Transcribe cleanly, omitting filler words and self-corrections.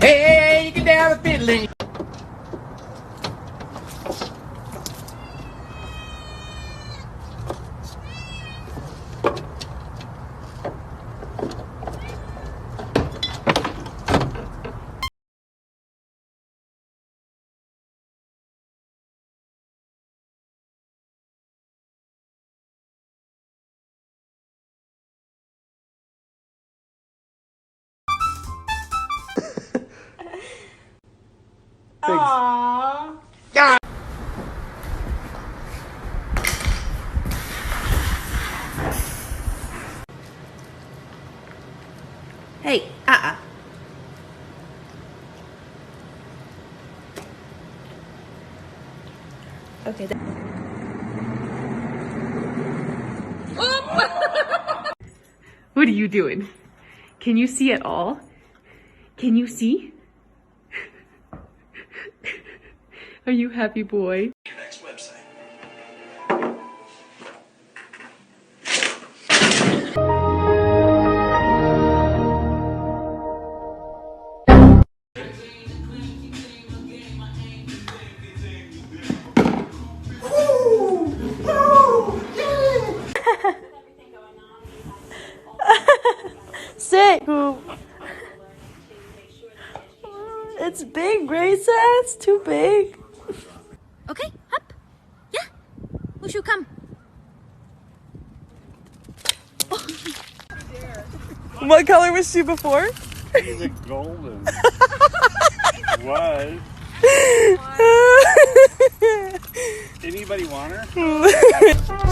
Hey, get down the fiddling. Aww. Hey, Okay. What are you doing? Can you see at all? Can you see? Are you happy, boy? Your next website. Sit. It's big, Grace. It's too big. Okay, up. Yeah. Mushu, come. What color was she before? She's a golden. Was. Anybody want her?